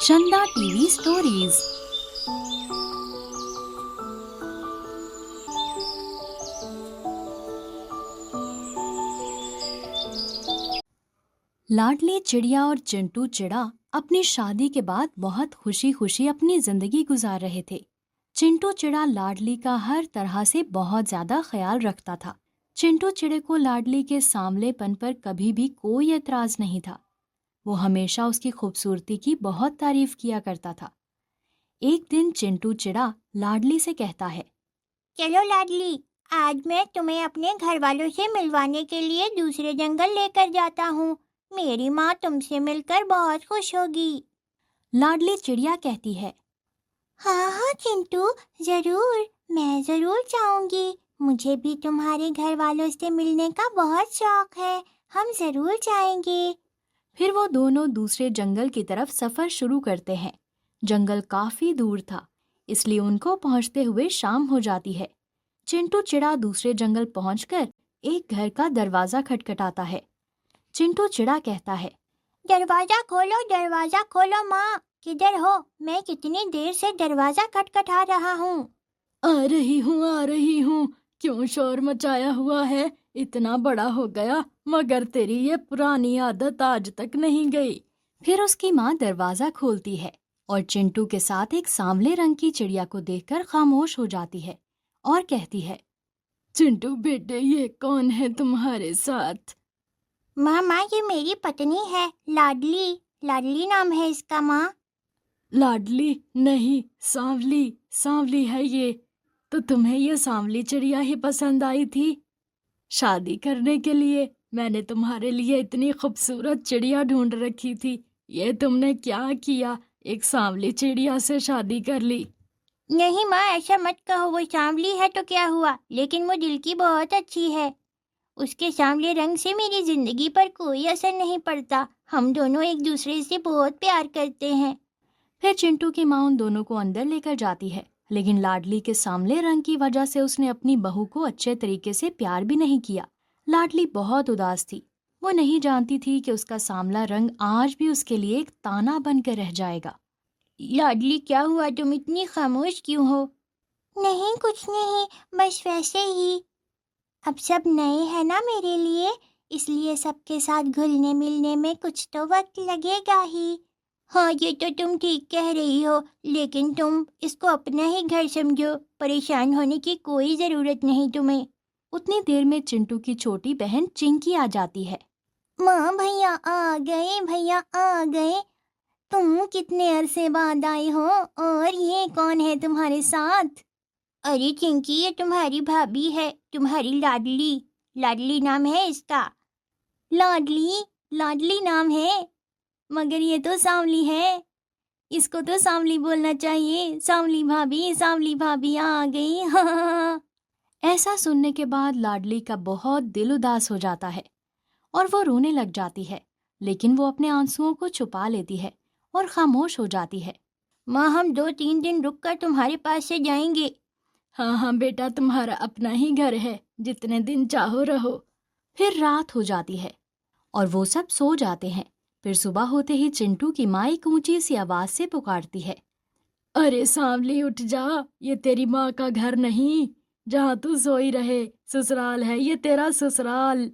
चंदा TV stories. लाडली चिड़िया और चिंटू चिड़ा अपनी शादी के बाद बहुत खुशी खुशी अपनी जिंदगी गुजार रहे थे। चिंटू चिड़ा लाडली का हर तरह से बहुत ज्यादा ख्याल रखता था। चिंटू चिड़े को लाडली के सांवलेपन पर कभी भी कोई एतराज नहीं था। वो हमेशा उसकी खूबसूरती की बहुत तारीफ किया करता था। एक दिन चिंटू चिड़ा लाडली से कहता है, चलो लाडली, आज मैं तुम्हें अपने घर वालों से मिलवाने के लिए दूसरे जंगल लेकर जाता हूँ। मेरी माँ तुमसे मिलकर बहुत खुश होगी। लाडली चिड़िया कहती है, हाँ हाँ चिंटू, जरूर, मैं जरूर जाऊंगी। मुझे भी तुम्हारे घर वालों से मिलने का बहुत शौक है। हम जरूर जाएंगे। फिर वो दोनों दूसरे जंगल की तरफ सफर शुरू करते हैं। जंगल काफी दूर था, इसलिए उनको पहुंचते हुए शाम हो जाती है। चिंटू चिड़ा दूसरे जंगल पहुंचकर एक घर का दरवाजा खटखटाता है। चिंटू चिड़ा कहता है, दरवाजा खोलो माँ, किधर हो? मैं कितनी देर से दरवाजा खटखटा रहा हूँ। आ रही हूँ, क्यों शोर मचाया हुआ है? इतना बड़ा हो गया मगर तेरी ये पुरानी आदत आज तक नहीं गई। फिर उसकी माँ दरवाजा खोलती है और चिंटू के साथ एक सांवले रंग की चिड़िया को देखकर खामोश हो जाती है और कहती है, चिंटू बेटे, ये कौन है तुम्हारे साथ? माँ, ये मेरी पत्नी है, लाडली। लाडली नाम है इसका माँ। लाडली नहीं, सांवली है ये। तो तुम्हें ये सांवली चिड़िया ही पसंद आई थी? शादी करने के लिए मैंने तुम्हारे लिए इतनी खूबसूरत चिड़िया ढूंढ रखी थी। ये तुमने क्या किया? एक सांवली चिड़िया से शादी कर ली। नहीं माँ, ऐसा मत कहो। वो सांवली है तो क्या हुआ, लेकिन वो दिल की बहुत अच्छी है। उसके सांवले रंग से मेरी जिंदगी पर कोई असर नहीं पड़ता। हम दोनों एक दूसरे से बहुत प्यार करते हैं। फिर चिंटू की माँ उन दोनों को अंदर लेकर जाती है, लेकिन लाडली के सांवले रंग की वजह से उसने अपनी बहू को अच्छे तरीके से प्यार भी नहीं किया। लाडली बहुत उदास थी। वो नहीं जानती थी कि उसका सांवला रंग आज भी उसके लिए एक ताना बनकर रह जाएगा। लाडली, क्या हुआ? तुम इतनी खामोश क्यों हो? नहीं, कुछ नहीं, बस वैसे ही। अब सब नए हैं ना मेरे लिए, इसलिए सबके साथ घुलने मिलने में कुछ तो वक्त लगेगा ही। हाँ, ये तो तुम ठीक कह रही हो, लेकिन तुम इसको अपना ही घर समझो। परेशान होने की कोई ज़रूरत नहीं तुम्हें। उतनी देर में चिंटू की छोटी बहन चिंकी आ जाती है। माँ, भैया आ गए। तुम कितने अरसे बाद आए हो, और ये कौन है तुम्हारे साथ? अरे चिंकी, ये तुम्हारी भाभी है, तुम्हारी लाडली। लाडली नाम है इसका। लाडली नाम है, मगर ये तो सांवली है। इसको तो सांवली बोलना चाहिए। सांवली भाभी आ गई। हाँ। ऐसा सुनने के बाद लाडली का बहुत दिल उदास हो जाता है और वो रोने लग जाती है, लेकिन वो अपने आंसुओं को छुपा लेती है और खामोश हो जाती है। माँ, हम 2-3 दिन रुककर तुम्हारे पास से जाएंगे। हाँ बेटा, तुम्हारा अपना ही घर है, जितने दिन चाहो रहो। फिर रात हो जाती है और वो सब सो जाते हैं। फिर सुबह होते ही चिंटू की माँ एक ऊंची सी आवाज से पुकारती है, अरे सांवली उठ जा, ये तेरी माँ का घर नहीं जहाँ तू सोई रहे, ससुराल है ये तेरा ससुराल।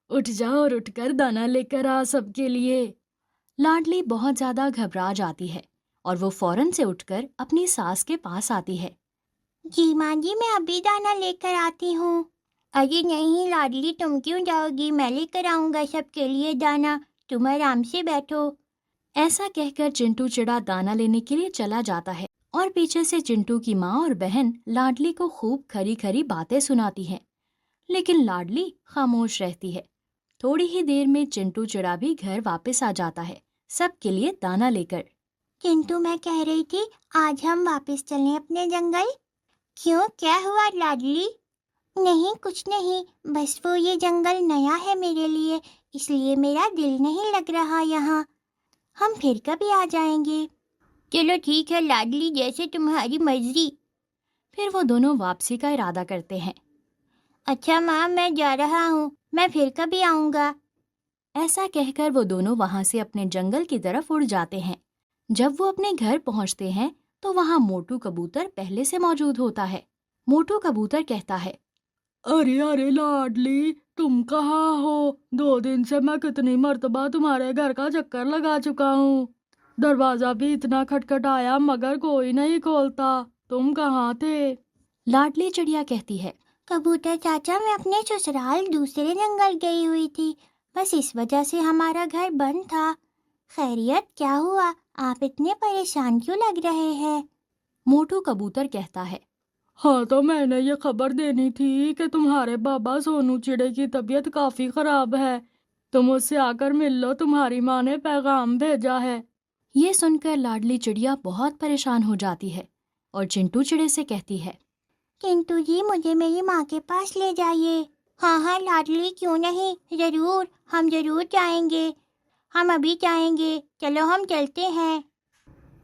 उठ जा और उठकर दाना लेकर आ सबके लिए। लाडली बहुत ज्यादा घबरा जाती है और वो फौरन से उठकर अपनी सास के पास आती है। जी माँ जी, मैं अभी दाना लेकर आती हूँ। अरे नहीं लाडली, तुम क्यों जाओगी? मैं लेकर आऊँगा सबके लिए दाना, तुम आराम से बैठो। ऐसा कहकर चिंटू चिड़ा दाना लेने के लिए चला जाता है और पीछे से चिंटू की माँ और बहन लाडली को खूब खरी खरी बातें सुनाती हैं, लेकिन लाडली खामोश रहती है। थोड़ी ही देर में चिंटू चिड़ा भी घर वापस आ जाता है, सबके लिए दाना लेकर। चिंटू, मैं कह रही थी आज हम वापस चलें अपने जंगल। क्यों, क्या हुआ लाडली? नहीं, कुछ नहीं, बस वो ये जंगल नया है मेरे लिए, इसलिए मेरा दिल नहीं लग रहा यहाँ। हम फिर कभी आ जाएंगे। चलो ठीक है लाडली, जैसे तुम्हारी मर्जी। फिर वो दोनों वापसी का इरादा करते हैं। अच्छा माँ, मैं जा रहा हूँ, मैं फिर कभी आऊँगा। ऐसा कहकर वो दोनों वहां से अपने जंगल की तरफ उड़ जाते हैं। جب وہ اپنے گھر پہنچتے ہیں تو وہاں موٹو کبوتر پہلے سے موجود ہوتا ہے۔ موٹو کبوتر کہتا ہے، ارے ارے لاڈلی، تم کہاں ہو؟ 2 دن سے میں کتنی مرتبہ تمہارے گھر کا چکر لگا چکا ہوں، دروازہ بھی اتنا کھٹکھٹایا مگر کوئی نہیں کھولتا، تم کہاں تھے؟ لاڈلی چڑیا کہتی ہے، کبوتر چاچا، میں اپنے سسرال دوسرے جنگل گئی ہوئی تھی، بس اس وجہ سے ہمارا گھر بند تھا۔ خیریت، کیا ہوا؟ آپ اتنے پریشان کیوں لگ رہے ہیں؟ موٹو کبوتر کہتا ہے، ہاں تو میں نے یہ خبر دینی تھی کہ تمہارے بابا سونو چڑے کی طبیعت کافی خراب ہے، تم اس سے آ کر مل لو، تمہاری ماں نے پیغام بھیجا ہے۔ یہ سن کر لاڈلی چڑیا بہت پریشان ہو جاتی ہے اور چنٹو چڑے سے کہتی ہے، کنٹو جی، مجھے میری ماں کے پاس لے جائیے۔ ہاں ہاں لاڈلی، کیوں نہیں، ضرور، ہم ضرور جائیں گے، ہم ابھی جائیں گے، چلو ہم چلتے ہیں۔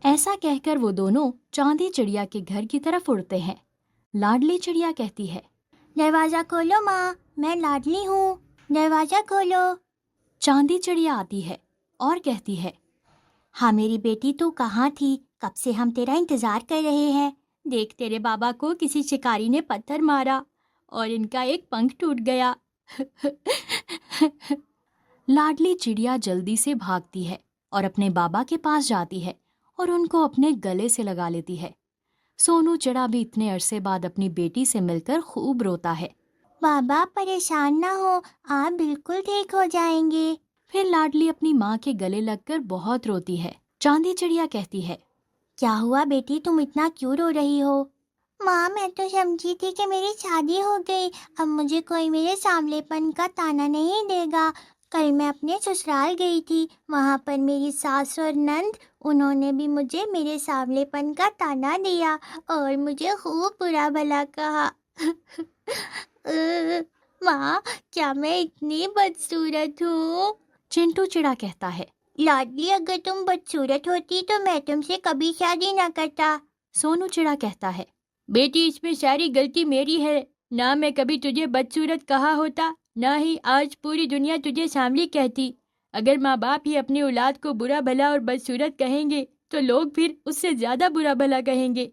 ایسا کہہ کر وہ دونوں چاندی چڑیا کے گھر کی طرف اڑتے ہیں۔ لاڈلی چڑیا کہتی ہے، دروازہ کھولو ماں، میں لاڈلی ہوں، دروازہ کھولو۔ چاندی چڑیا آتی ہے اور کہتی ہے، ہاں میری بیٹی، تو کہاں تھی؟ کب سے ہم تیرا انتظار کر رہے ہیں۔ دیکھ، تیرے بابا کو کسی شکاری نے پتھر مارا اور ان کا ایک پنکھ ٹوٹ گیا۔ لاڈلی چڑیا جلدی سے بھاگتی ہے اور اپنے بابا کے پاس جاتی ہے اور ان کو اپنے گلے سے لگا لیتی ہے۔ سونو چڑا بھی اتنے عرصے بعد اپنی بیٹی سے مل کر خوب روتا ہے۔ بابا پریشان نہ ہو، آپ بالکل ٹھیک ہو جائیں گے۔ پھر لاڈلی اپنی ماں کے گلے لگ کر بہت روتی ہے۔ چاندی چڑیا کہتی ہے، کیا ہوا بیٹی، تم اتنا کیوں رو رہی ہو؟ ماں، میں تو سمجھی تھی کہ میری شادی ہو گئی، اب مجھے کوئی میرے سامنے پن کا تانا نہیں دے گا۔ کل میں اپنے سسرال گئی تھی، وہاں پر میری ساس اور نند، انہوں نے بھی مجھے میرے سامنے پن کا تانا دیا اور مجھے خوب برا بھلا کہا۔ ماں، کیا میں اتنی بدصورت ہوں؟ چنٹو چڑا کہتا ہے، لاڈلی، اگر تم بدصورت ہوتی تو میں تم سے کبھی شادی نہ کرتا۔ سونو چڑا کہتا ہے، بیٹی، اس میں ساری غلطی میری ہے، نہ میں کبھی تجھے بدصورت کہا ہوتا، نہ ہی آج پوری دنیا تجھے سانولی کہتی۔ اگر ماں باپ ہی اپنی اولاد کو برا بھلا اور بدصورت کہیں گے تو لوگ پھر اس سے زیادہ برا بھلا کہیں گے۔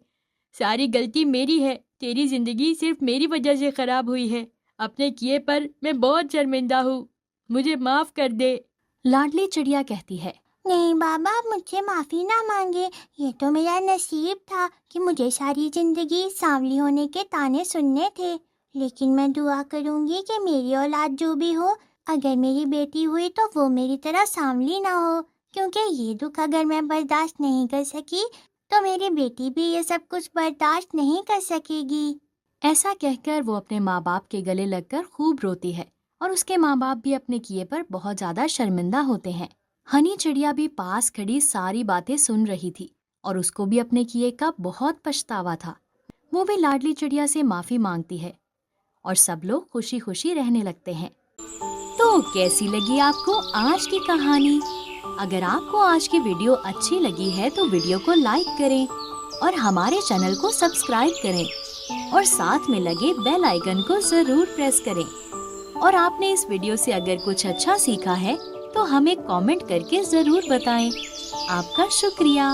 ساری غلطی میری ہے، تیری زندگی صرف میری وجہ سے خراب ہوئی ہے، اپنے کیے پر میں بہت شرمندہ ہوں، مجھے معاف کر دے۔ لاڈلی چڑیا کہتی ہے، نہیں بابا، آپ مجھ سے معافی نہ مانگے، یہ تو میرا نصیب تھا کہ مجھے ساری زندگی سانولی ہونے کے تانے سننے تھے، لیکن میں دعا کروں گی کہ میری اولاد جو بھی ہو، اگر میری بیٹی ہوئی تو وہ میری طرح سانولی نہ ہو، کیونکہ یہ دکھ اگر میں برداشت نہیں کر سکی تو میری بیٹی بھی یہ سب کچھ برداشت نہیں کر سکے گی۔ ایسا کہہ کر وہ اپنے ماں باپ کے گلے لگ کر خوب روتی ہے اور اس کے ماں باپ بھی اپنے کیے پر بہت زیادہ شرمندہ ہوتے ہیں۔ ہنی چڑیا بھی پاس کھڑی ساری باتیں سن رہی تھی اور اس کو بھی اپنے کیے کا بہت پچھتاوا تھا۔ وہ بھی لاڈلی چڑیا سے معافی مانگتی ہے اور سب لوگ خوشی خوشی رہنے لگتے ہیں۔ تو کیسی لگی آپ کو آج کی کہانی؟ اگر آپ کو آج کی ویڈیو اچھی لگی ہے تو ویڈیو کو لائک کریں اور ہمارے چینل کو سبسکرائب کریں اور ساتھ میں لگے بیل آئیکن کو ضرور پریس کریں۔ اور آپ نے اس ویڈیو سے اگر کچھ اچھا سیکھا ہے تو ہمیں کامنٹ کر کے ضرور بتائیں۔ آپ کا شکریہ۔